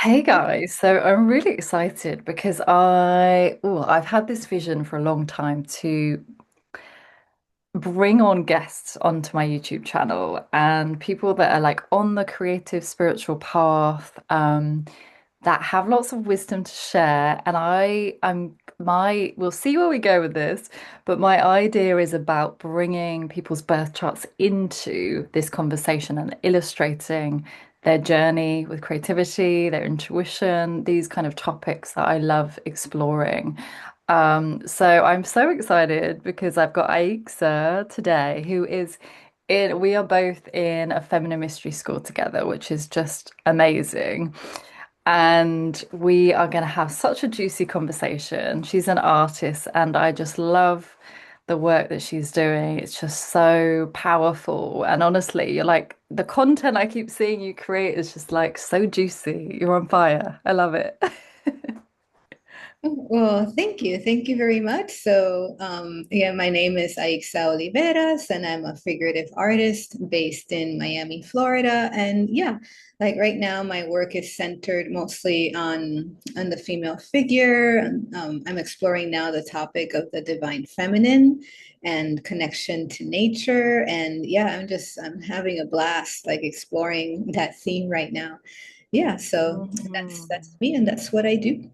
Hey guys, so I'm really excited because I've had this vision for a long time to bring on guests onto my YouTube channel and people that are like on the creative spiritual path, that have lots of wisdom to share. And we'll see where we go with this, but my idea is about bringing people's birth charts into this conversation and illustrating their journey with creativity, their intuition, these kind of topics that I love exploring. So I'm so excited because I've got Aixa today, we are both in a feminine mystery school together, which is just amazing. And we are going to have such a juicy conversation. She's an artist, and I just love the work that she's doing. It's just so powerful. And honestly, you're like, the content I keep seeing you create is just like so juicy. You're on fire. I love it. Well, thank you. Thank you very much. Yeah, my name is Aixa Oliveras, and I'm a figurative artist based in Miami, Florida. And yeah, like right now, my work is centered mostly on the female figure. I'm exploring now the topic of the divine feminine and connection to nature. And yeah, I'm having a blast, like exploring that theme right now. Yeah, so that's Mhm. me, and that's what I do.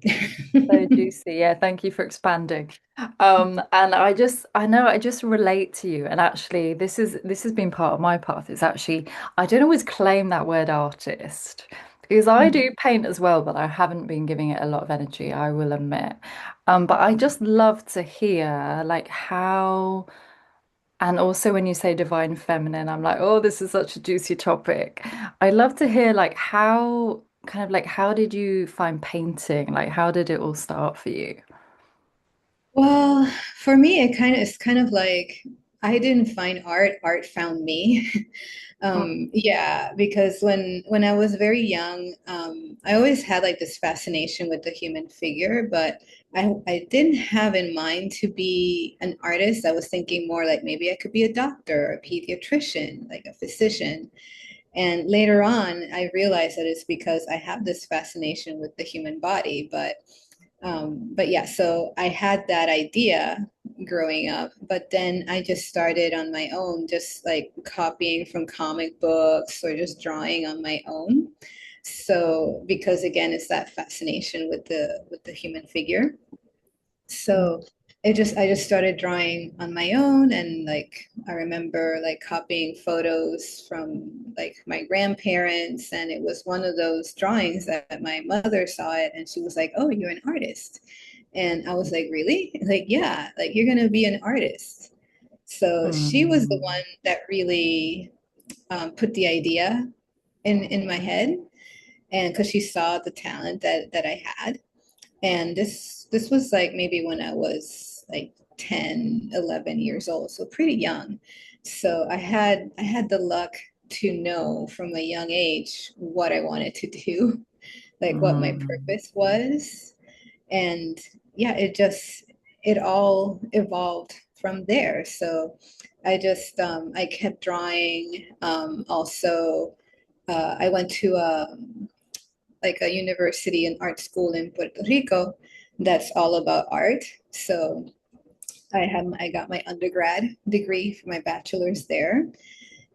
So juicy. Yeah, thank you for expanding. And I just relate to you. And actually, this has been part of my path. It's actually, I don't always claim that word artist because I do paint as well, but I haven't been giving it a lot of energy, I will admit. But I just love to hear like how, and also when you say divine feminine, I'm like, oh, this is such a juicy topic. I love to hear like how kind of like how did you find painting? Like how did it all start for you? Well, for me, it's kind of like I didn't find art, art found me. Yeah, because when I was very young, I always had like this fascination with the human figure, but I didn't have in mind to be an artist. I was thinking more like maybe I could be a doctor, or a pediatrician, like a physician. And later on, I realized that it's because I have this fascination with the human body, but yeah, so I had that idea growing up, but then I just started on my own, just like copying from comic books or just drawing on my own. So because again, it's that fascination with the human figure. Mm. So I just started drawing on my own, and like I remember like copying photos from like my grandparents, and it was one of those drawings that my mother saw it and she was like, "Oh, you're an artist." And I was like, "Really?" Like, "Yeah, like you're gonna be an artist." So she was the one Mm. that really put the idea in my head, and because she saw the talent that I had. And this was like maybe when I was like 10, 11 years old, so pretty young. So I had the luck to know from a young age what I wanted to do, like what my Mm. purpose was. And yeah, it all evolved from there. So I kept drawing. Also, I went to like a university and art school in Puerto Rico that's all about art. So I got my undergrad degree for my bachelor's there.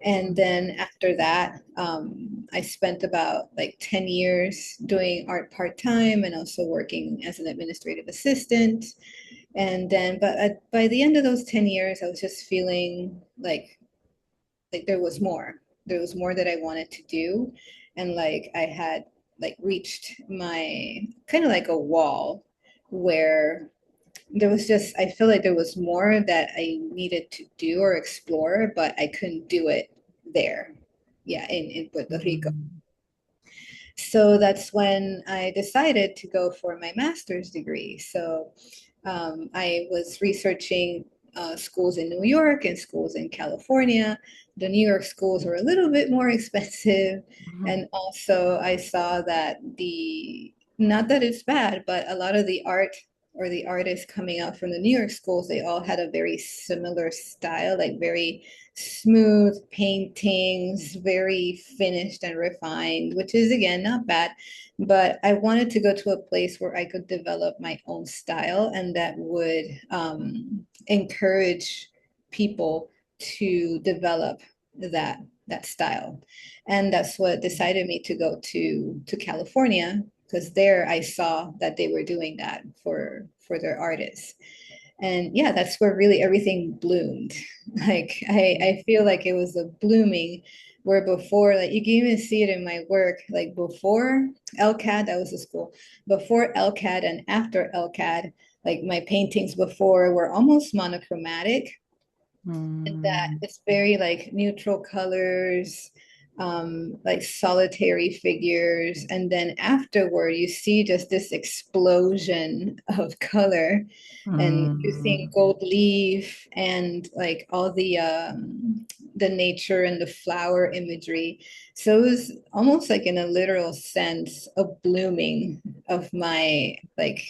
And then after that, I spent about like 10 years doing art part-time and also working as an administrative assistant. And then, by the end of those 10 years, I was just feeling like there was more. There was more that I wanted to do. And like I had like reached my kind of like a wall where there was just, I feel like there was more that I needed to do or explore, but I couldn't do it there. Yeah, in Puerto Rico. Mm. So that's when I decided to go for my master's degree. So I was researching schools in New York and schools in California. The New York schools were a little bit more expensive. Mhm. And also, I saw that not that it's bad, but a lot of the art or the artists coming out from the New York schools, they all had a very similar style, like very smooth paintings, very finished and refined, which is again not bad. But I wanted to go to a place where I could develop my own style and that would encourage people to develop that style. And that's what decided me to go to California because there I saw that they were doing that for their artists. And yeah, that's where really everything bloomed. Like I feel like it was a blooming where before, like you can even see it in my work, like before LCAD, that was the school, before LCAD and after LCAD, like my paintings before were almost monochromatic in that Mm, it's very like neutral colors, like solitary figures, and then afterward you see just this explosion of color, and using mm, gold leaf and like all the nature and the flower imagery. So it was almost like in a literal sense a blooming of my like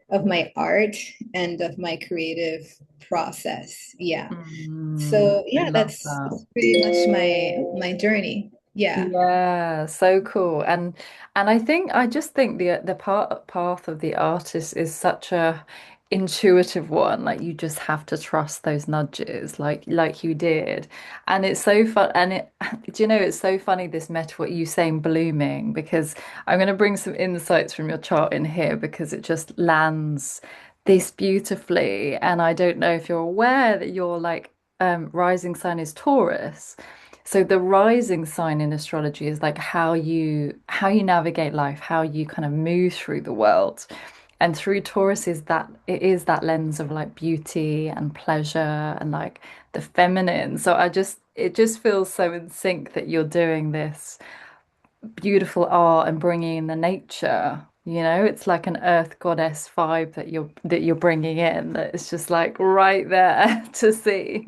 of my art and of my creative process. Yeah. So I yeah, love that. that's pretty much my journey. Yeah. Yeah, so cool. And I think I just think the path of the artist is such a intuitive one. Like you just have to trust those nudges, like you did. And it's so fun. And it, do you know, it's so funny this metaphor you saying blooming because I'm going to bring some insights from your chart in here because it just lands this beautifully. And I don't know if you're aware that your like rising sign is Taurus. So the rising sign in astrology is like how you navigate life, how you kind of move through the world. And through Taurus is that it is that lens of like beauty and pleasure and like the feminine. So it just feels so in sync that you're doing this beautiful art and bringing in the nature. You know, it's like an earth goddess vibe that you're bringing in that it's just like right there to see.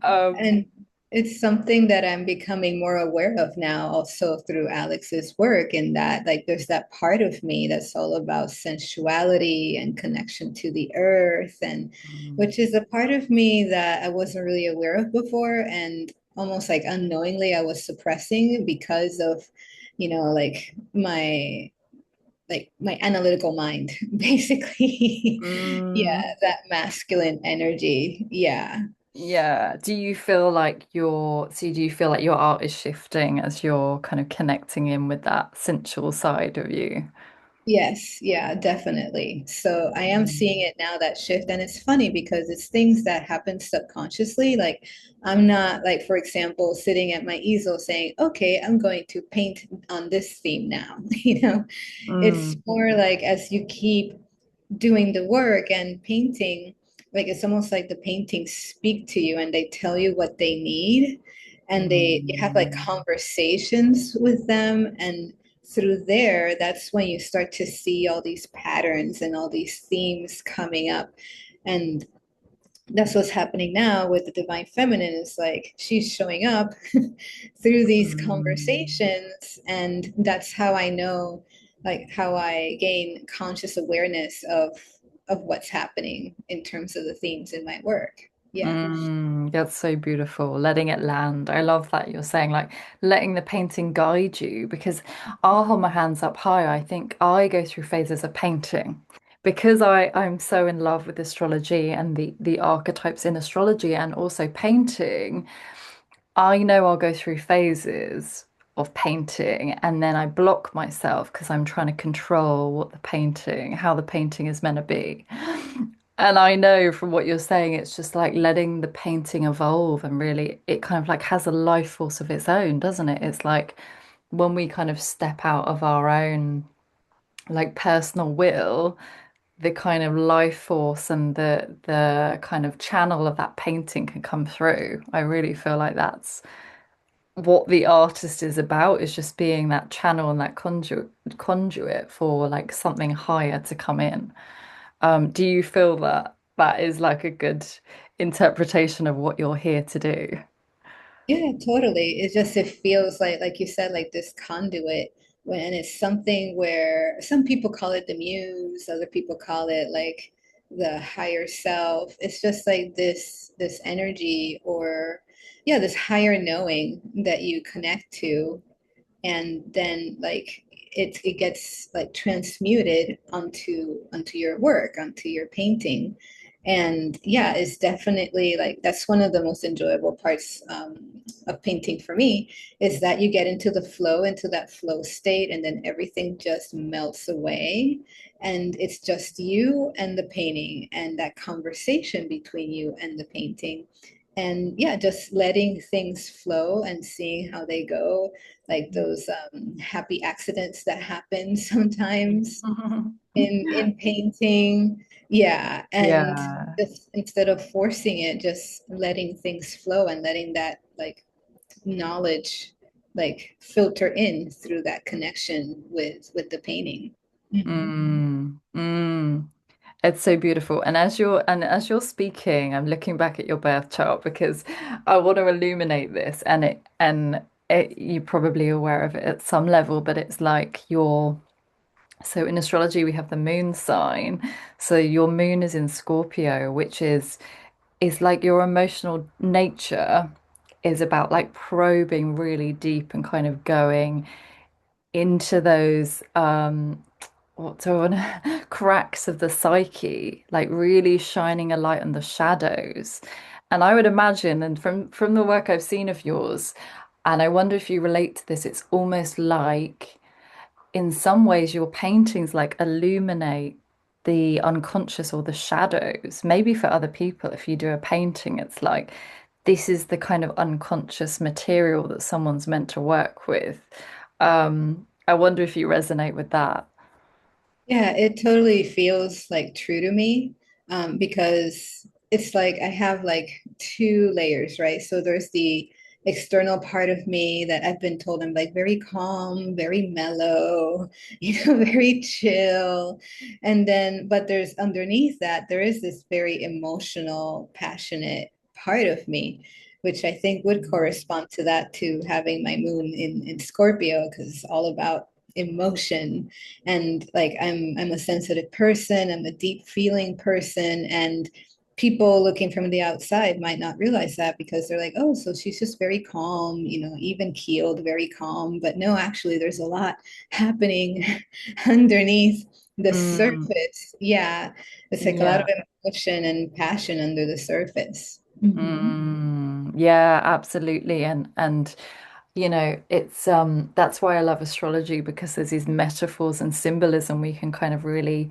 Um, And it's something that I'm becoming more aware of now also through Alex's work, in that like there's that part of me that's all about sensuality and connection to the earth, and which is a part of me that I wasn't really aware of before, and almost like unknowingly I was suppressing because of, like my analytical mind, basically. mm. Yeah, that masculine energy. Yeah. Yeah. Do you feel like your art is shifting as you're kind of connecting in with that sensual side of you? Yes, yeah, definitely. So I am Mm. seeing it now, that shift. And it's funny because it's things that happen subconsciously. Like I'm not like, for example, sitting at my easel saying, okay, I'm going to paint on this theme now. It's Mm. more like as you keep doing the work and painting, like it's almost like the paintings speak to you and they tell you what they need, and they you have like Mm. conversations with them, and through there that's when you start to see all these patterns and all these themes coming up. And that's what's happening now with the divine feminine, is like she's showing up through these Mm. conversations, and that's how I know, like how I gain conscious awareness of what's happening in terms of the themes in my work. Yeah. That's so beautiful. Letting it land. I love that you're saying like letting the painting guide you because I'll hold my hands up high. I think I go through phases of painting because I'm so in love with astrology and the archetypes in astrology and also painting. I know I'll go through phases of painting and then I block myself because I'm trying to control how the painting is meant to be. And I know from what you're saying, it's just like letting the painting evolve and really it kind of like has a life force of its own, doesn't it? It's like when we kind of step out of our own like personal will, the kind of life force and the kind of channel of that painting can come through. I really feel like that's what the artist is about is just being that channel and that conduit for like something higher to come in. Do you feel that that is like a good interpretation of what you're here to do? Yeah, totally. It just it feels like you said, like this conduit when it's something where some people call it the muse, other people call it like the higher self. It's just like this energy, or yeah, this higher knowing that you connect to, and then like it gets like transmuted onto your work, onto your painting. And yeah, it's definitely like that's one of the most enjoyable parts of painting for me, is that you get into the flow, into that flow state, and then everything just melts away, and it's just you and the painting and that conversation between you and the painting. And yeah, just letting things flow and seeing how they go, like those happy accidents that happen sometimes in painting. Yeah, and Yeah. just instead of forcing it, just letting things flow and letting that like knowledge like filter in through that connection with the painting. Hmm. Mm, mm. It's so beautiful. And as you're speaking, I'm looking back at your birth chart because I want to illuminate this and you're probably aware of it at some level, but it's like your so in astrology we have the moon sign. So your moon is in Scorpio, which is like your emotional nature is about like probing really deep and kind of going into those what's on cracks of the psyche, like really shining a light on the shadows. And I would imagine, and from the work I've seen of yours, and I wonder if you relate to this, it's almost like in some ways your paintings like illuminate the unconscious or the shadows. Maybe for other people, if you do a painting, it's like this is the kind of unconscious material that someone's meant to work with. I wonder if you resonate with that. Yeah, it totally feels like true to me, because it's like I have like two layers, right? So there's the external part of me that I've been told I'm like very calm, very mellow, very chill. And then, but there's underneath that, there is this very emotional, passionate part of me, which I think would correspond to that, to having my moon in Scorpio, because it's all about emotion. And like I'm a sensitive person, I'm a deep feeling person, and people looking from the outside might not realize that, because they're like, oh, so she's just very calm, even keeled, very calm. But no, actually there's a lot happening underneath the Mm, surface. Yeah, it's like a lot of yeah. emotion and passion under the surface. Hmm. Yeah, absolutely. And it's that's why I love astrology because there's these metaphors and symbolism we can kind of really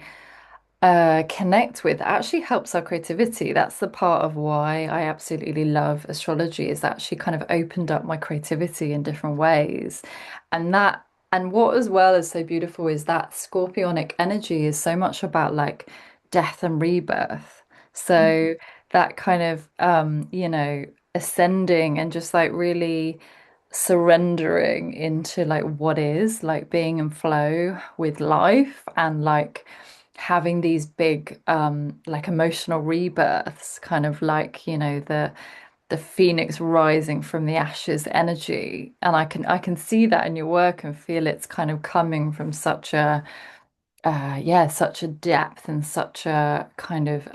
connect with. It actually helps our creativity. That's the part of why I absolutely love astrology is that she kind of opened up my creativity in different ways. And that and what as well is so beautiful is that scorpionic energy is so much about like death and rebirth. So that kind of ascending and just like really surrendering into like what is like being in flow with life and like having these big like emotional rebirths kind of like the phoenix rising from the ashes energy and I can see that in your work and feel it's kind of coming from such a such a depth and such a kind of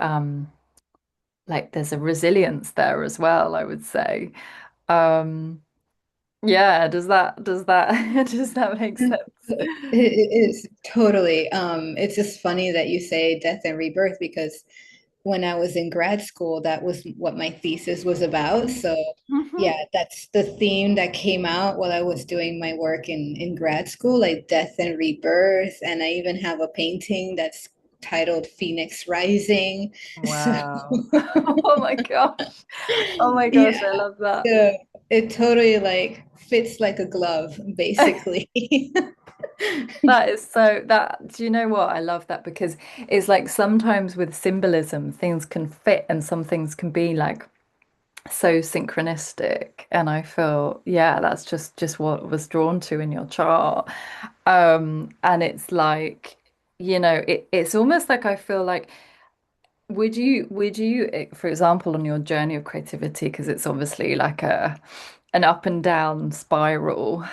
like there's a resilience there as well I would say um yeah, does that does that make sense? It is totally. It's just funny that you say death and rebirth, because when I was in grad school, that was what my thesis was about. So Mhm. yeah, that's the theme that came out while I was doing my work in grad school, like death and rebirth. And I even have a painting that's titled Phoenix Rising. So Wow. Oh my gosh. Oh my gosh, yeah, I love that. so it totally like fits like a glove, basically. That is so that do you know what? I love that because it's like sometimes with symbolism things can fit and some things can be like so synchronistic and I feel that's just what was drawn to in your chart. And it's like it's almost like I feel like would you for example on your journey of creativity because it's obviously like a an up and down spiral.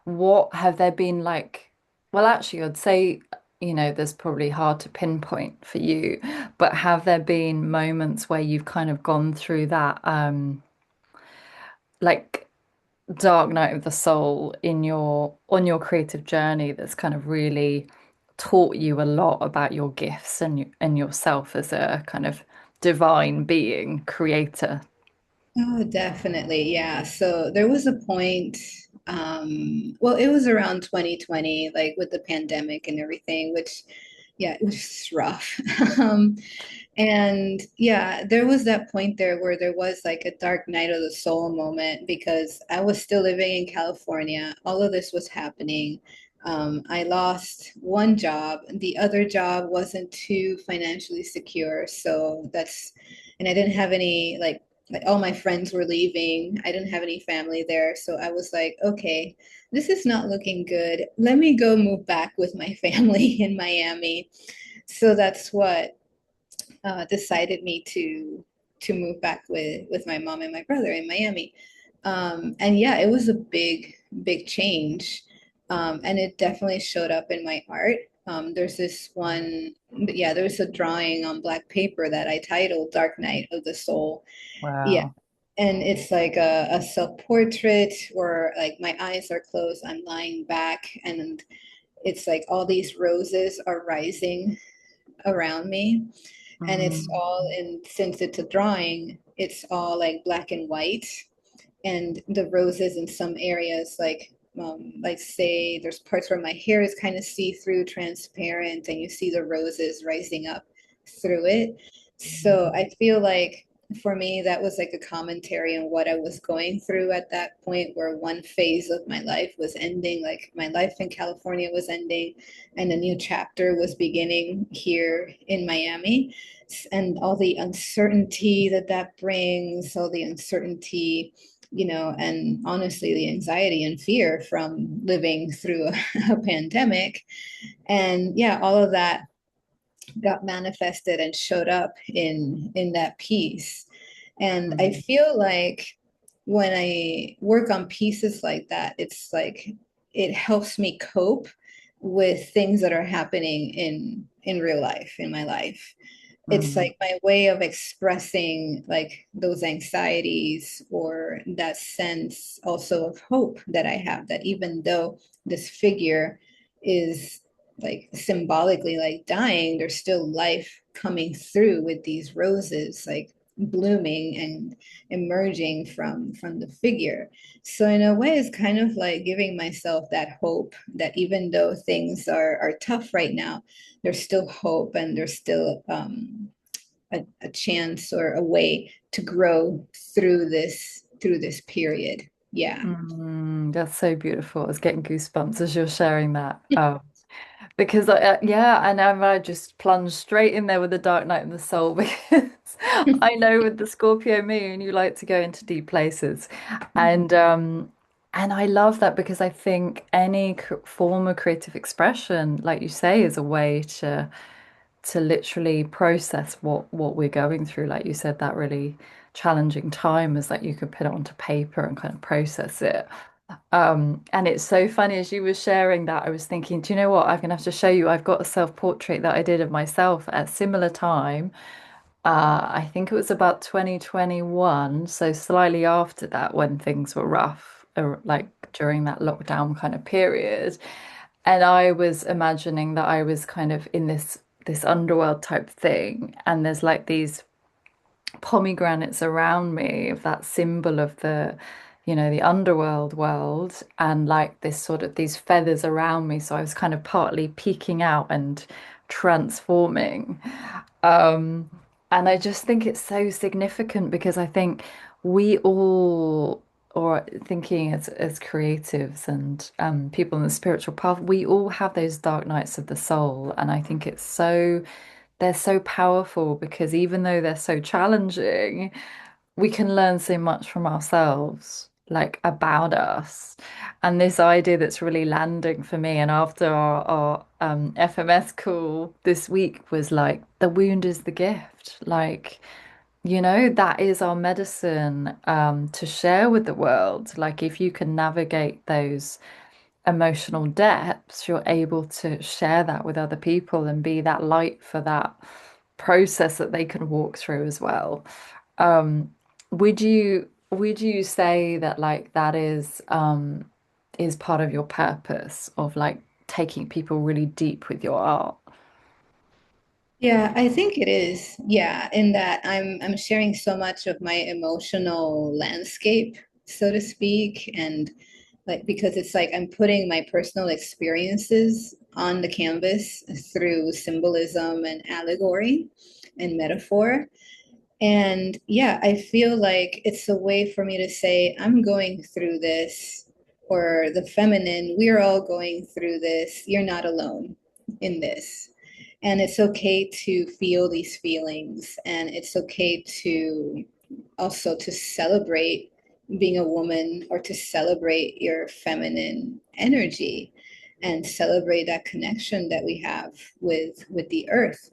what have there been like? Well, actually, I'd say, there's probably hard to pinpoint for you, but have there been moments where you've kind of gone through that, like dark night of the soul in your on your creative journey that's kind of really taught you a lot about your gifts and yourself as a kind of divine being, creator? Oh, definitely. Yeah. So there was a point, well, it was around 2020, like with the pandemic and everything, which, yeah, it was just rough. Um, And yeah, there was that point there where there was like a dark night of the soul moment because I was still living in California. All of this was happening. I lost one job. The other job wasn't too financially secure. So and I didn't have any like all my friends were leaving. I didn't have any family there. So I was like, okay, this is not looking good. Let me go move back with my family in Miami. So that's what decided me to move back with my mom and my brother in Miami. And yeah, it was a big change, and it definitely showed up in my art. There's this one, yeah, there's a drawing on black paper that I titled "Dark Night of the Soul." Yeah, Wow. and it's like a self-portrait where like my eyes are closed, I'm lying back, and it's like all these roses are rising around me, and it's all Mm, in, since it's a drawing, it's all like black and white, and the roses in some areas like say there's parts where my hair is kind of see-through transparent and you see the roses rising up through it. So I feel like for me that was like a commentary on what I was going through at that point, where one phase of my life was ending, like my life in California was ending and a new chapter was beginning here in Miami, and all the uncertainty that that brings, all the uncertainty, and honestly, the anxiety and fear from living through a pandemic. And yeah, all of that got manifested and showed up in that piece. And I mm, feel like when I work on pieces like that, it's like it helps me cope with things that are happening in real life, in my life. It's mm, like my way of expressing like those anxieties or that sense also of hope that I have, that even though this figure is like symbolically like dying, there's still life coming through with these roses like blooming and emerging from the figure. So in a way it's kind of like giving myself that hope that even though things are tough right now, there's still hope, and there's still a chance or a way to grow through this period. Yeah. That's so beautiful. I was getting goosebumps as you're sharing that. Because yeah, and I just plunged straight in there with the Dark Night and the Soul because I know with the Scorpio moon you like to go into deep places, and I love that because I think any form of creative expression, like you say, is a way to literally process what we're going through. Like you said, that really challenging time is that you could put it onto paper and kind of process it. And it's so funny as you were sharing that, I was thinking, do you know what? I'm gonna have to show you. I've got a self-portrait that I did of myself at a similar time. I think it was about 2021, so slightly after that when things were rough, like during that lockdown kind of period. And I was imagining that I was kind of in this underworld type thing, and there's like these pomegranates around me of that symbol of the underworld world, and like this sort of these feathers around me. So I was kind of partly peeking out and transforming. Um, and I just think it's so significant because I think we all, or thinking as creatives and people in the spiritual path, we all have those dark nights of the soul. And I think they're so powerful because even though they're so challenging, we can learn so much from ourselves, like about us. And this idea that's really landing for me, and after our FMS call this week was like, the wound is the gift. Like, that is our medicine to share with the world. Like, if you can navigate those emotional depths, you're able to share that with other people and be that light for that process that they can walk through as well. Um, would you say that like that is part of your purpose of like taking people really deep with your art? Yeah, I think it is. Yeah, in that I'm sharing so much of my emotional landscape, so to speak, and like because it's like I'm putting my personal experiences on the canvas through symbolism and allegory and metaphor. And yeah, I feel like it's a way for me to say, I'm going through this, or the feminine, we're all going through this. You're not alone in this. And it's okay to feel these feelings, and it's okay to also to celebrate being a woman, or to celebrate your feminine energy and celebrate that connection that we have with the earth.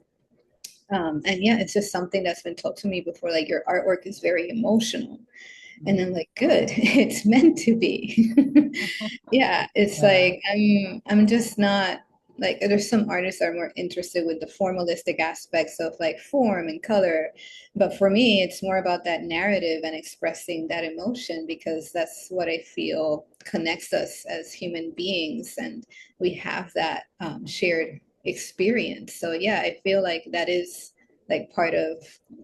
And yeah, it's just something that's been told to me before, like your artwork is very emotional. And I'm like, good, it's meant to be. Yeah, it's Yeah. like I'm just not like there's some artists that are more interested with the formalistic aspects of like form and color. But for me, it's more about that narrative and expressing that emotion, because that's what I feel connects us as human beings, and we have that shared experience. So yeah, I feel like that is like part of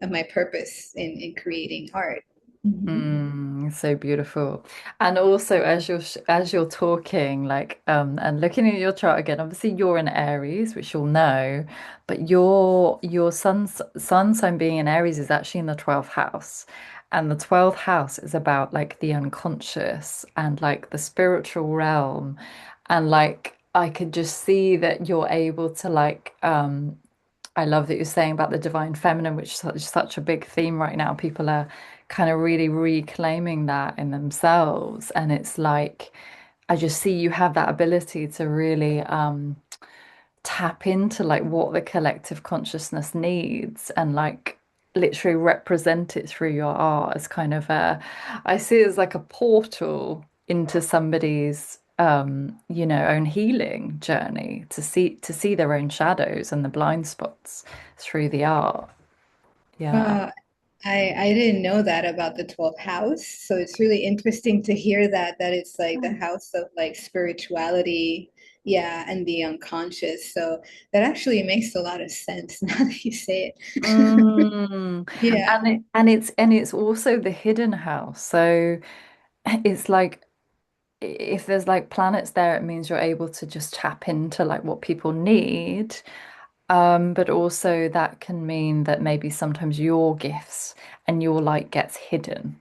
my purpose in creating art. Mhm. So beautiful. And also as you're talking, like and looking at your chart again, obviously you're in Aries, which you'll know, but your sun sign being in Aries is actually in the 12th house. And the 12th house is about like the unconscious and like the spiritual realm. And like I could just see that you're able to like I love that you're saying about the divine feminine, which is such a big theme right now. People are kind of really reclaiming that in themselves. And it's like, I just see you have that ability to really tap into like what the collective consciousness needs and like literally represent it through your art as kind of I see it as like a portal into somebody's own healing journey to see their own shadows and the blind spots through the art. Yeah. Uh, I didn't know that about the 12th house. So it's really interesting to hear that it's like the house of like spirituality, yeah, and the unconscious. So that actually makes a lot of sense now that you say it. Mm. Yeah. And it's also the hidden house. So it's like if there's like planets there, it means you're able to just tap into like what people need. But also that can mean that maybe sometimes your gifts and your light gets hidden.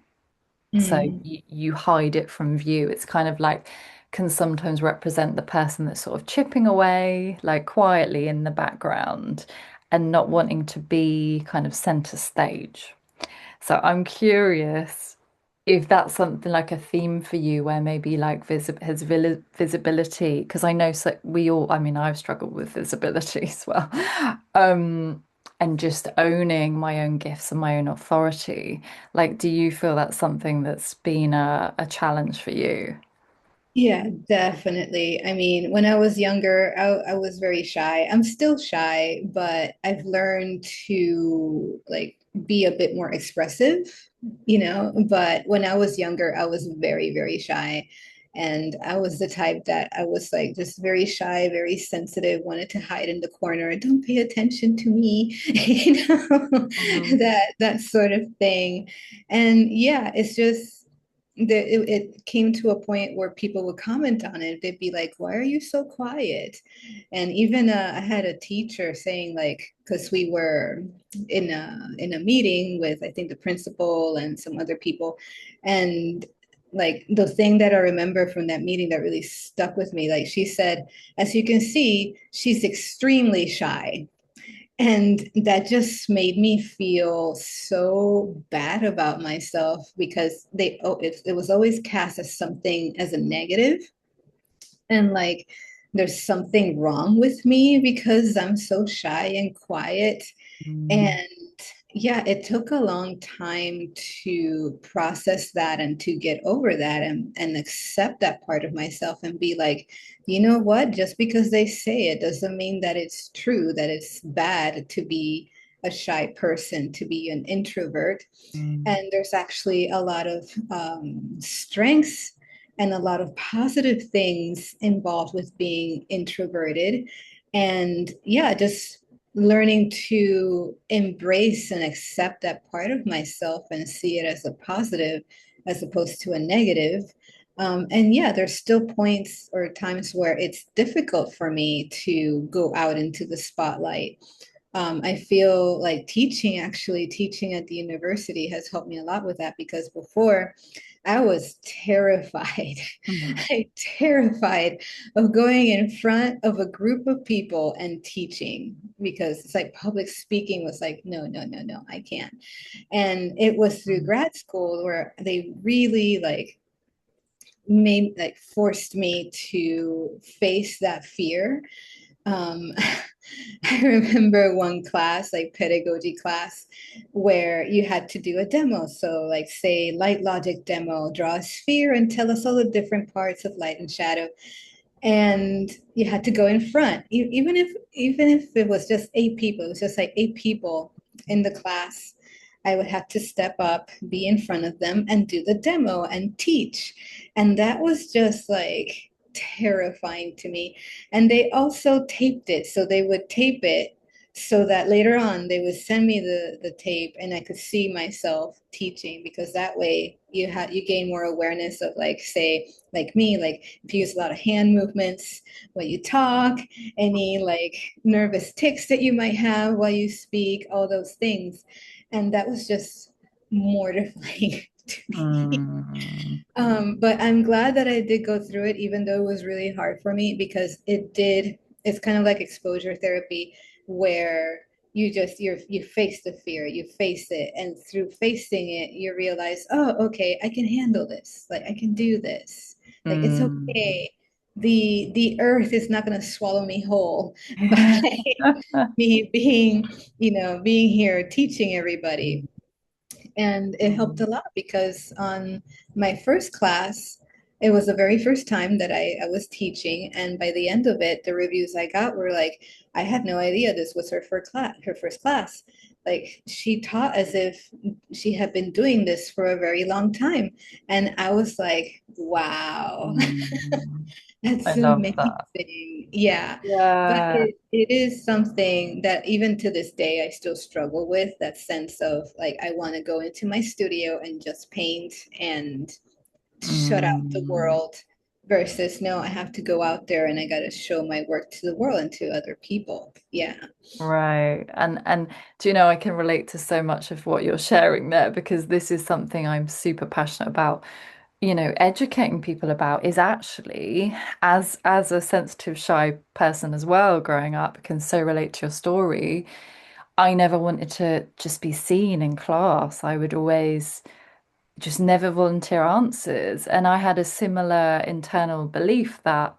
So Mm. you hide it from view. It's kind of like can sometimes represent the person that's sort of chipping away, like quietly in the background and not wanting to be kind of center stage. So I'm curious if that's something like a theme for you where maybe like visibility, because I know so we all, I mean, I've struggled with visibility as well. Um, and just owning my own gifts and my own authority. Like, do you feel that's something that's been a challenge for you? Yeah, definitely. I mean, when I was younger, I was very shy. I'm still shy, but I've learned to like be a bit more expressive, you know. But when I was younger, I was very, very shy. And I was the type that I was like just very shy, very sensitive, wanted to hide in the corner. Don't pay attention to me, you know, Mhm. that sort of thing. And yeah, it's just it came to a point where people would comment on it. They'd be like, "Why are you so quiet?" And even I had a teacher saying like, because we were in a meeting with I think the principal and some other people, and like the thing that I remember from that meeting that really stuck with me, like she said, as you can see, she's extremely shy. And that just made me feel so bad about myself, because it was always cast as something as a negative, and like there's something wrong with me because I'm so shy and quiet. Mm. And Yeah, it took a long time to process that and to get over that and accept that part of myself and be like, you know what? Just because they say it doesn't mean that it's true, that it's bad to be a shy person, to be an introvert. Mm. And there's actually a lot of strengths and a lot of positive things involved with being introverted. And yeah, just learning to embrace and accept that part of myself and see it as a positive as opposed to a negative. And yeah, there's still points or times where it's difficult for me to go out into the spotlight. I feel like teaching at the university has helped me a lot with that because before I was terrified. Mm. I terrified of going in front of a group of people and teaching because it's like public speaking was like, no, no, no, no, I can't. And it was through Mm. grad school where they really made forced me to face that fear. um, I remember one class, like pedagogy class, where you had to do a demo. So, like, say, light logic demo, draw a sphere and tell us all the different parts of light and shadow. And you had to go in front, even if it was just 8 people, it was just like 8 people in the class. I would have to step up, be in front of them, and do the demo and teach. And that was just like terrifying to me. And they also taped it. So they would tape it so that later on they would send me the tape and I could see myself teaching because that way you gain more awareness of like say like me, like if you use a lot of hand movements when you talk, any like nervous tics that you might have while you speak, all those things. And that was just mortifying to me. Mm. But I'm glad that I did go through it, even though it was really hard for me because it's kind of like exposure therapy where you face the fear, you face it, and through facing it, you realize, oh, okay, I can handle this. Like I can do this. Like it's Mm. okay. The earth is not gonna swallow me whole by Yeah. me being here teaching everybody. And it helped a lot because on my first class, it was the very first time that I was teaching. And by the end of it, the reviews I got were like, I had no idea this was her first class. Like she taught as if she had been doing this for a very long time. And I was like, wow. Mm. I That's love that. amazing. Yeah. But Yeah. it is something that even to this day I still struggle with that sense of like I want to go into my studio and just paint and shut out the Mm. world versus no, I have to go out there and I got to show my work to the world and to other people. Yeah. Right. And do you know, I can relate to so much of what you're sharing there because this is something I'm super passionate about. Educating people about is actually as a sensitive, shy person as well, growing up, can so relate to your story. I never wanted to just be seen in class. I would always just never volunteer answers. And I had a similar internal belief that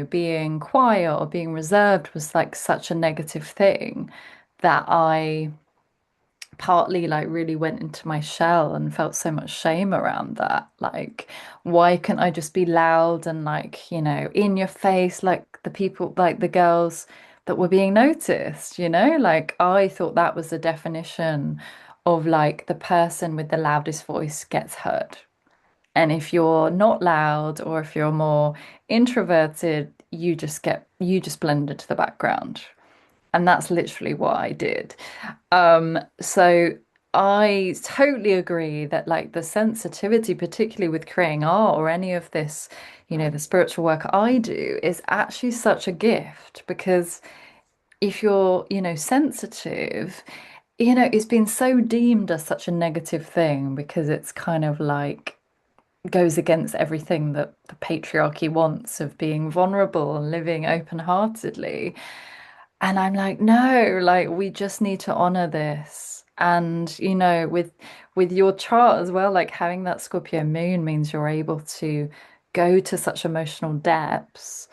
being quiet or being reserved was like such a negative thing that I partly like really went into my shell and felt so much shame around that. Like, why can't I just be loud and like, in your face, like the people, like the girls that were being noticed, Like, I thought that was the definition of like the person with the loudest voice gets heard. And if you're not loud or if you're more introverted, you just blend into the background. And that's literally what I did. So I totally agree that like the sensitivity, particularly with creating art or any of this, the spiritual work I do, is actually such a gift because if you're, sensitive, it's been so deemed as such a negative thing because it's kind of like goes against everything that the patriarchy wants of being vulnerable and living open-heartedly. And I'm like, no, like we just need to honor this. And with your chart as well, like having that Scorpio moon means you're able to go to such emotional depths.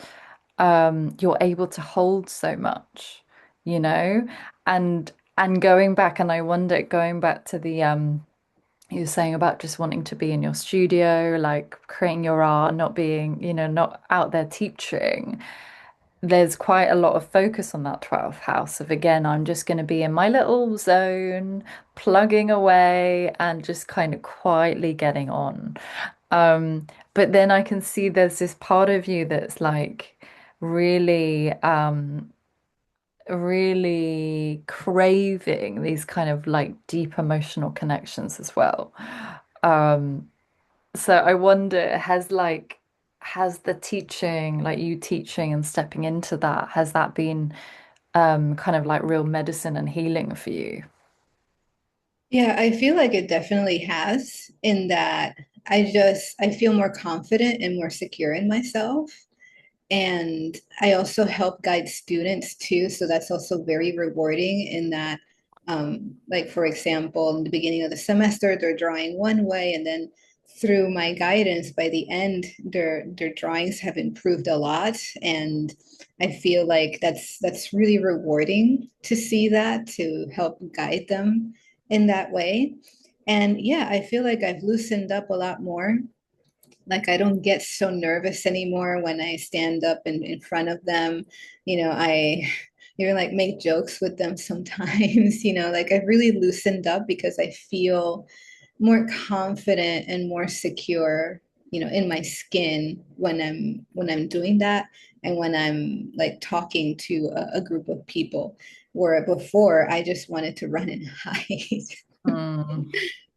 You're able to hold so much, you know? And And going back, and I wonder, going back to the you were saying about just wanting to be in your studio, like creating your art, not being, not out there teaching. There's quite a lot of focus on that 12th house of again, I'm just going to be in my little zone, plugging away and just kind of quietly getting on. But then I can see there's this part of you that's like really, really craving these kind of like deep emotional connections as well. Um, so I wonder, has the teaching, like you teaching and stepping into that, has that been kind of like real medicine and healing for you? Yeah, I feel like it definitely has in that I feel more confident and more secure in myself. And I also help guide students too. So that's also very rewarding in that, like, for example, in the beginning of the semester, they're drawing one way, and then through my guidance, by the end, their drawings have improved a lot. And I feel like that's really rewarding to see that, to help guide them in that way. And yeah, I feel like I've loosened up a lot more. Like I don't get so nervous anymore when I stand up in front of them. I even like make jokes with them sometimes, like I've really loosened up because I feel more confident and more secure, in my skin when I'm doing that, and when I'm like talking to a group of people, where before I just wanted to run and hide. Mm,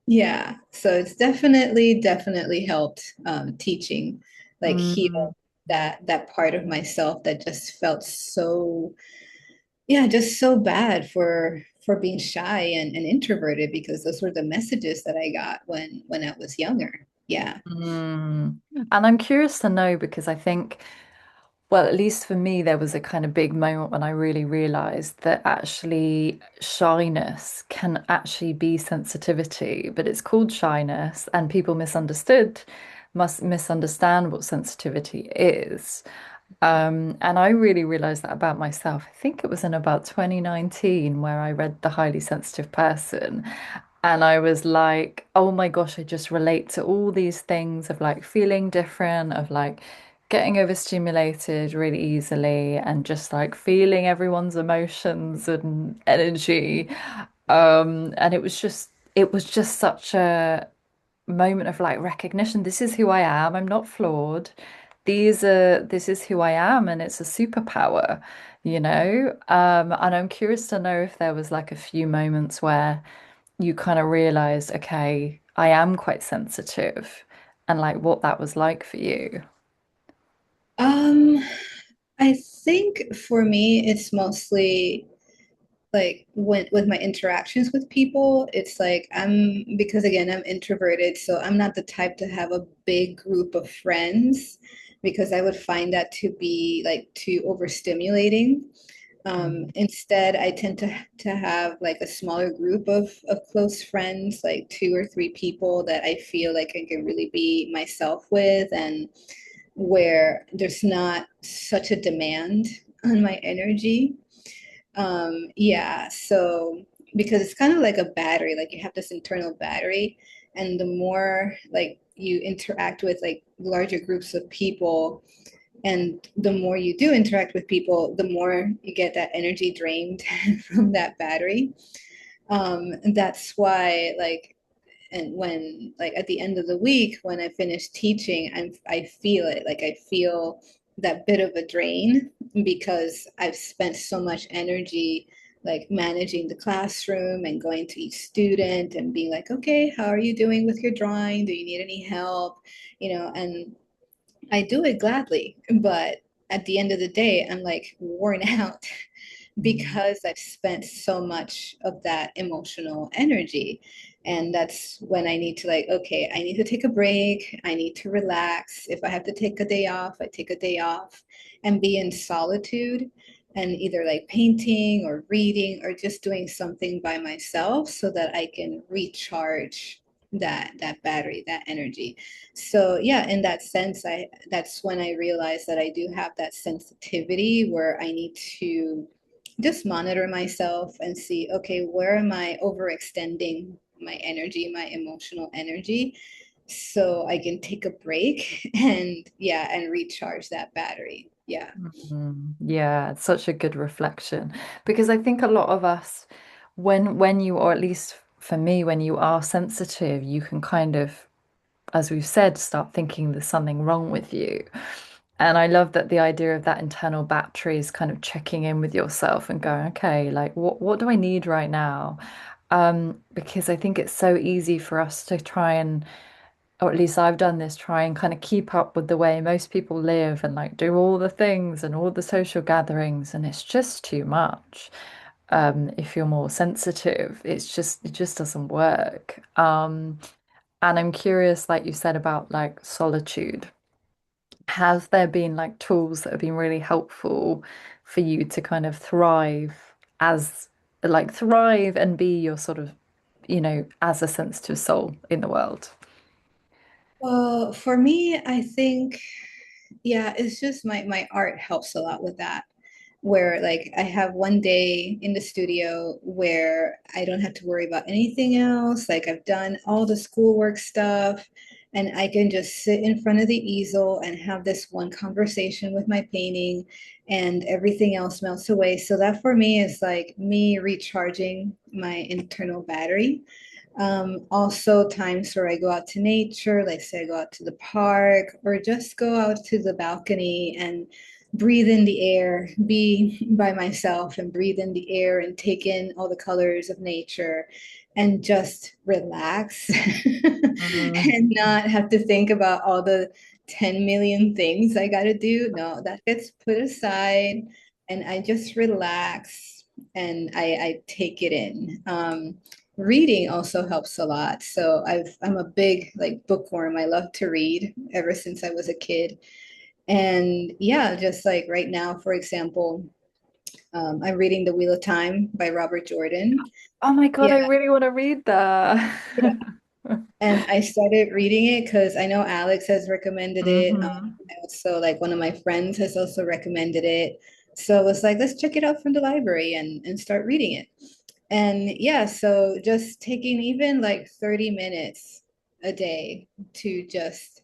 Yeah, so it's definitely helped, teaching, like mm, heal that part of myself that just felt so, yeah, just so bad for being shy and introverted, because those were the messages that I got when I was younger. Yeah. mm. And I'm curious to know because I think, well, at least for me, there was a kind of big moment when I really realized that actually shyness can actually be sensitivity, but it's called shyness, and people must misunderstand what sensitivity is. And I really realized that about myself. I think it was in about 2019 where I read The Highly Sensitive Person. And I was like, oh my gosh, I just relate to all these things of like feeling different, of like getting overstimulated really easily, and just like feeling everyone's emotions and energy. And it was just such a moment of like recognition. This is who I am. I'm not flawed. This is who I am, and it's a superpower, you know? And I'm curious to know if there was like a few moments where you kind of realized, okay, I am quite sensitive, and like what that was like for you. Um, I think for me, it's mostly like when with my interactions with people, it's like because again, I'm introverted, so I'm not the type to have a big group of friends, because I would find that to be like too overstimulating. Mm. Instead, I tend to have like a smaller group of close friends, like two or three people that I feel like I can really be myself with, and where there's not such a demand on my energy. Yeah, so because it's kind of like a battery, like you have this internal battery, and the more like you interact with like larger groups of people, and the more you do interact with people, the more you get that energy drained from that battery. And that's why like, and when like at the end of the week when I finish teaching, I feel it, like I feel that bit of a drain, because I've spent so much energy like managing the classroom and going to each student and being like, okay, how are you doing with your drawing, do you need any help, and I do it gladly, but at the end of the day I'm like worn out Mm. because I've spent so much of that emotional energy. And that's when I need to like, okay, I need to take a break. I need to relax. If I have to take a day off, I take a day off and be in solitude, and either like painting or reading or just doing something by myself so that I can recharge that battery, that energy. So yeah, in that sense, that's when I realized that I do have that sensitivity where I need to just monitor myself and see, okay, where am I overextending my energy, my emotional energy, so I can take a break and yeah, and recharge that battery. Yeah. Yeah, it's such a good reflection because I think a lot of us, when you, or at least for me, when you are sensitive, you can kind of, as we've said, start thinking there's something wrong with you. And I love that the idea of that internal battery is kind of checking in with yourself and going, okay, like what do I need right now? Because I think it's so easy for us to try and, or at least I've done this, try and kind of keep up with the way most people live and like do all the things and all the social gatherings, and it's just too much. If you're more sensitive, it just doesn't work. And I'm curious, like you said, about like solitude. Has there been like tools that have been really helpful for you to kind of thrive as like thrive and be your sort of, as a sensitive soul in the world? Well, for me, I think, yeah, it's just my art helps a lot with that. Where like I have one day in the studio where I don't have to worry about anything else. Like I've done all the schoolwork stuff and I can just sit in front of the easel and have this one conversation with my painting and everything else melts away. So that for me is like me recharging my internal battery. Also, times where I go out to nature, like say I go out to the park or just go out to the balcony and breathe in the air, be by myself and breathe in the air and take in all the colors of nature and just relax Mm. and not have to think about all the 10 million things I got to do. No, that gets put aside and I just relax and I take it in. Reading also helps a lot. So I'm a big like bookworm. I love to read ever since I was a kid. And yeah, just like right now, for example, I'm reading The Wheel of Time by Robert Jordan. Oh my God, Yeah, I really want to read that. yeah. And I started reading it because I know Alex has recommended it. Hmm. I also like one of my friends has also recommended it. So I was like, let's check it out from the library and start reading it. And yeah, so just taking even like 30 minutes a day to just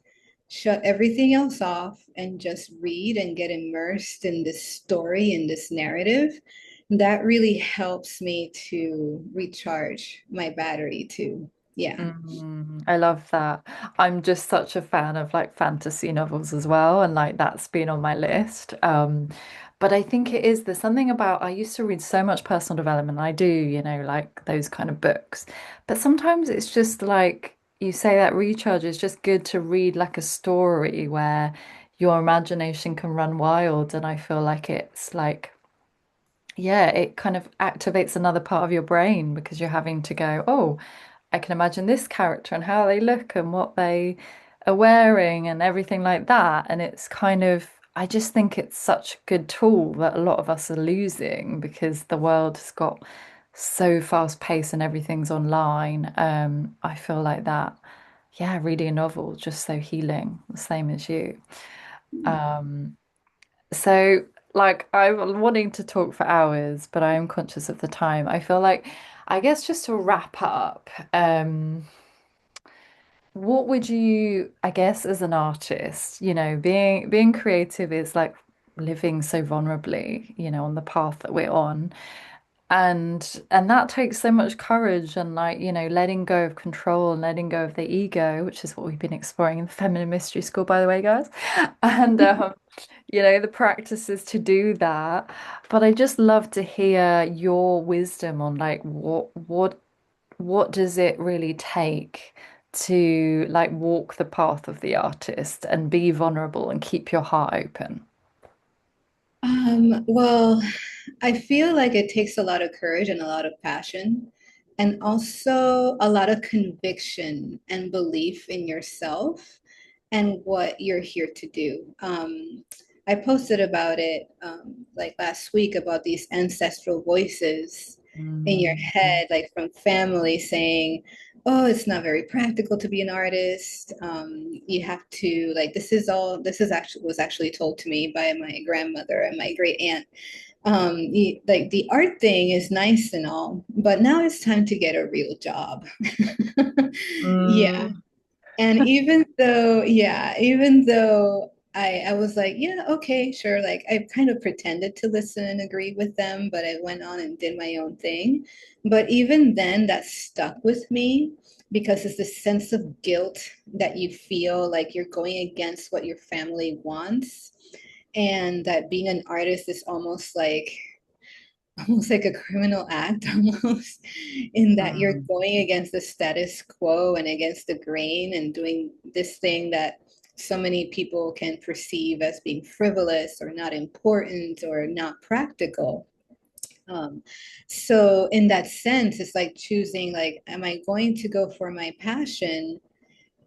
shut everything else off and just read and get immersed in this story, in this narrative, that really helps me to recharge my battery too. Yeah. I love that. I'm just such a fan of like fantasy novels as well, and like that's been on my list. But I think it is, there's something about, I used to read so much personal development. I do, like those kind of books. But sometimes it's just like you say, that recharge is just good to read like a story where your imagination can run wild. And I feel like it's like, yeah, it kind of activates another part of your brain because you're having to go, oh, I can imagine this character and how they look and what they are wearing and everything like that. And it's kind of, I just think it's such a good tool that a lot of us are losing because the world has got so fast paced and everything's online. I feel like that, yeah, reading a novel is just so healing, the same as you. Um, so, like, I'm wanting to talk for hours, but I am conscious of the time. I feel like, I guess, just to wrap up, what would you, I guess, as an artist, being creative is like living so vulnerably, on the path that we're on. And that takes so much courage and like, letting go of control and letting go of the ego, which is what we've been exploring in the Feminine Mystery School, by the way, guys. And the practices to do that. But I just love to hear your wisdom on like what does it really take to like walk the path of the artist and be vulnerable and keep your heart open. Well, I feel like it takes a lot of courage and a lot of passion, and also a lot of conviction and belief in yourself and what you're here to do. I posted about it like last week about these ancestral voices in your Mm. head, like from family saying, oh, it's not very practical to be an artist. You have to like this is actually was actually told to me by my grandmother and my great aunt. like the art thing is nice and all, but now it's time to get a real job. Yeah. Mm, And even though I was like, yeah, okay, sure. Like I kind of pretended to listen and agree with them, but I went on and did my own thing. But even then, that stuck with me because it's this sense of guilt that you feel like you're going against what your family wants. And that being an artist is almost like a criminal act almost in that you're mm, going against the status quo and against the grain and doing this thing that so many people can perceive as being frivolous or not important or not practical. um, so in that sense it's like choosing, like, am I going to go for my passion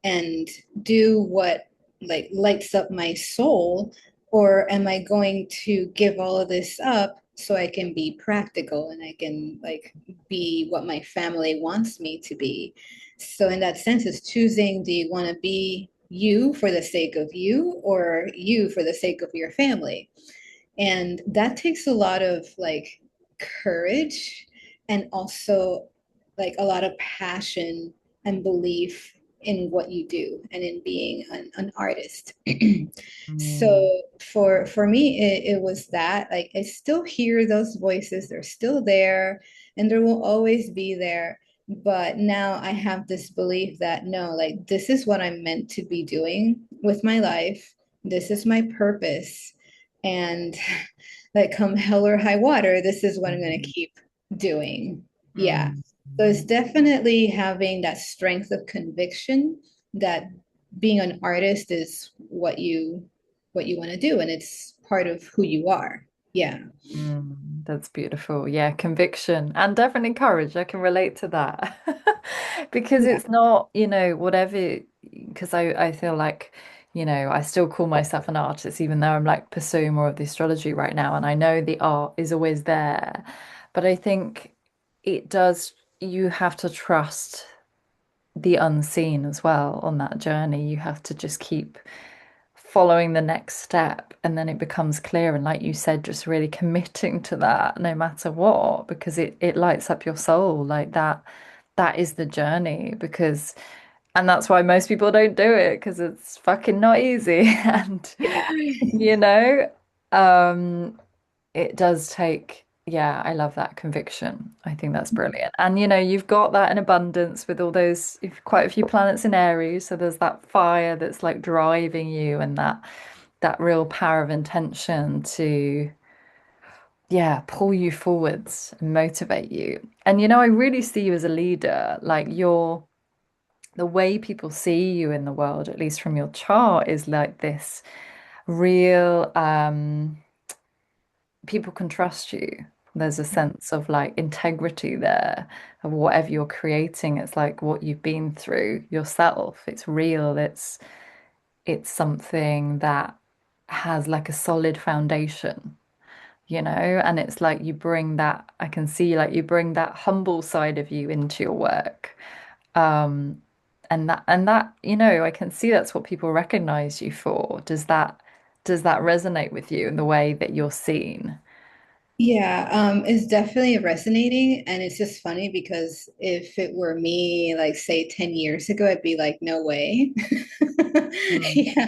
and do what like lights up my soul, or am I going to give all of this up so I can be practical and I can like be what my family wants me to be? So in that sense, it's choosing, do you want to be you for the sake of you or you for the sake of your family? And that takes a lot of like courage and also like a lot of passion and belief in what you do and in being an artist. mm, So for me, it was that, like, I still hear those voices, they're still there and there will always be there. But now I have this belief that no, like this is what I'm meant to be doing with my life. This is my purpose. And like come hell or high water, this is what I'm going to mm, keep doing. Yeah. mm, So it's definitely having that strength of conviction that being an artist is what you want to do and it's part of who you are. Yeah. That's beautiful. Yeah, conviction and definitely courage. I can relate to that. Because Yeah. it's not, whatever, because I feel like, I still call myself an artist, even though I'm like pursuing more of the astrology right now. And I know the art is always there. But I think it does, you have to trust the unseen as well on that journey. You have to just keep following the next step and then it becomes clear. And like you said, just really committing to that no matter what, because it lights up your soul like that. That is the journey because, and that's why most people don't do it because it's fucking not easy. And, Yeah. you know, um, it does take, yeah, I love that conviction. I think that's brilliant. And you've got that in abundance with all those quite a few planets in Aries, so there's that fire that's like driving you and that real power of intention to yeah, pull you forwards and motivate you. And I really see you as a leader, like the way people see you in the world, at least from your chart, is like this real people can trust you. There's a sense of like integrity there of whatever you're creating. It's like what you've been through yourself. It's real. It's something that has like a solid foundation, and it's like you bring that, I can see like you bring that humble side of you into your work. Um, and that, I can see that's what people recognize you for. Does that resonate with you in the way that you're seen? Yeah, it's definitely resonating. And it's just funny because if it were me, like say 10 years ago, I'd be like, no way. Mm, Yeah.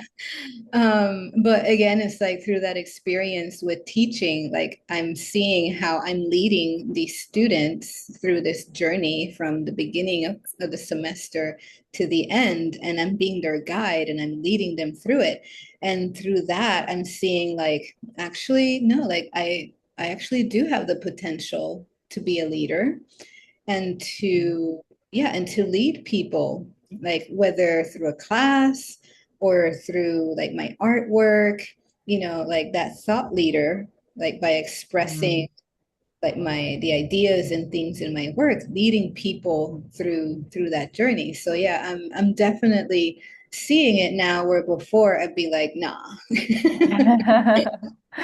But again, it's like through that experience with teaching, like I'm seeing how I'm leading these students through this journey from the beginning of the semester to the end, and I'm being their guide and I'm leading them through it. And through that, I'm seeing like, actually, no, like I actually do have the potential to be a leader and to lead people, like whether through a class or through like my artwork, like that thought leader, like by expressing mm. like the ideas and things in my work, leading people through that journey. So yeah, I'm definitely seeing it now where before I'd be like, nah.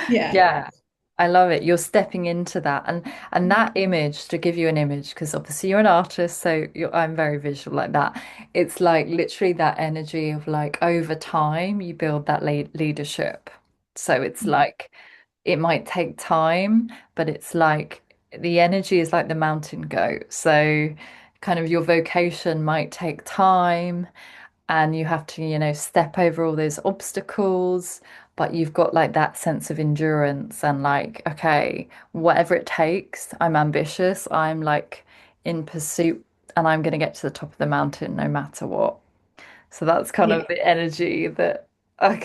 Yeah. Yeah, I love it. You're stepping into that, and that image, to give you an image, because obviously you're an artist, so I'm very visual like that. It's like literally that energy of like over time you build that leadership. So it's like it might take time, but it's like the energy is like the mountain goat. So kind of your vocation might take time and you have to, step over all those obstacles, but you've got like that sense of endurance and like, okay, whatever it takes, I'm ambitious, I'm like in pursuit, and I'm going to get to the top of the mountain no matter what. So that's kind Yeah. of the energy that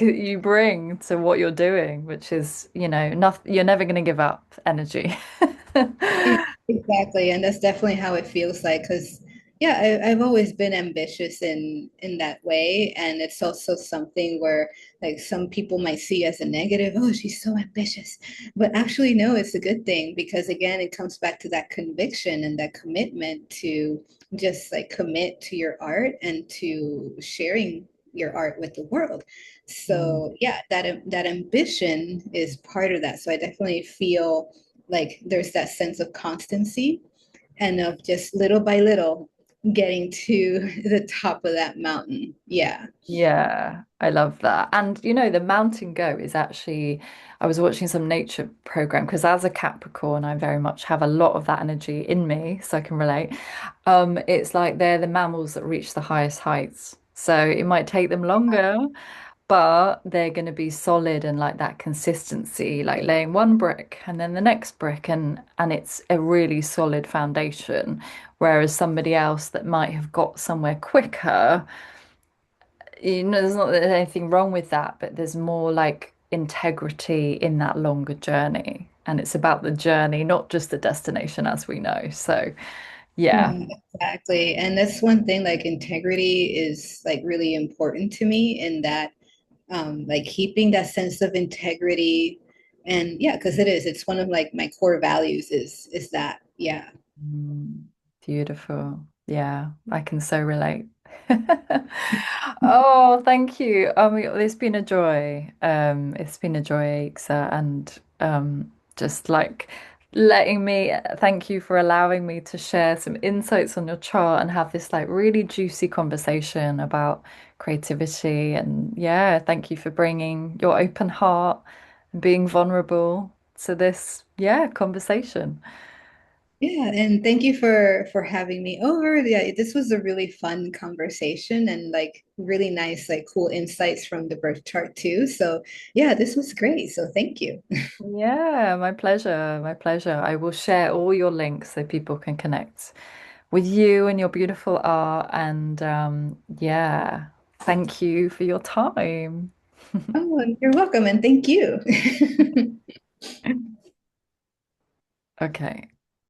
you bring to what you're doing, which is, nothing, you're never going to give up energy. Exactly, and that's definitely how it feels like. Because yeah, I've always been ambitious in that way, and it's also something where like some people might see as a negative. Oh, she's so ambitious, but actually, no, it's a good thing because again, it comes back to that conviction and that commitment to just like commit to your art and to sharing your art with the world. Mm. So yeah, that ambition is part of that. So I definitely feel like there's that sense of constancy and of just little by little getting to the top of that mountain. Yeah. Yeah, I love that. And the mountain goat is actually, I was watching some nature program because as a Capricorn, I very much have a lot of that energy in me, so I can relate. It's like they're the mammals that reach the highest heights. So it might take them longer, but they're going to be solid and like that consistency, like laying one brick and then the next brick, and it's a really solid foundation. Whereas somebody else that might have got somewhere quicker, there's not that there's anything wrong with that, but there's more like integrity in that longer journey. And it's about the journey, not just the destination, as we know. So, yeah. Yeah, exactly. And that's one thing, like integrity is like really important to me in that like keeping that sense of integrity. And yeah, because it's one of like my core values is that. Yeah. Mm, beautiful. Yeah, I can so relate. Oh, thank you. It's been a joy. It's been a joy, Aixa, and just like letting me, thank you for allowing me to share some insights on your chart and have this like really juicy conversation about creativity. And yeah, thank you for bringing your open heart and being vulnerable to this, yeah, conversation. Yeah, and thank you for having me over. Yeah, this was a really fun conversation and like really nice, like cool insights from the birth chart too. So yeah, this was great. So thank you. Yeah, my pleasure. My pleasure. I will share all your links so people can connect with you and your beautiful art. And yeah, thank you for your time. Oh, you're welcome and thank you. Okay.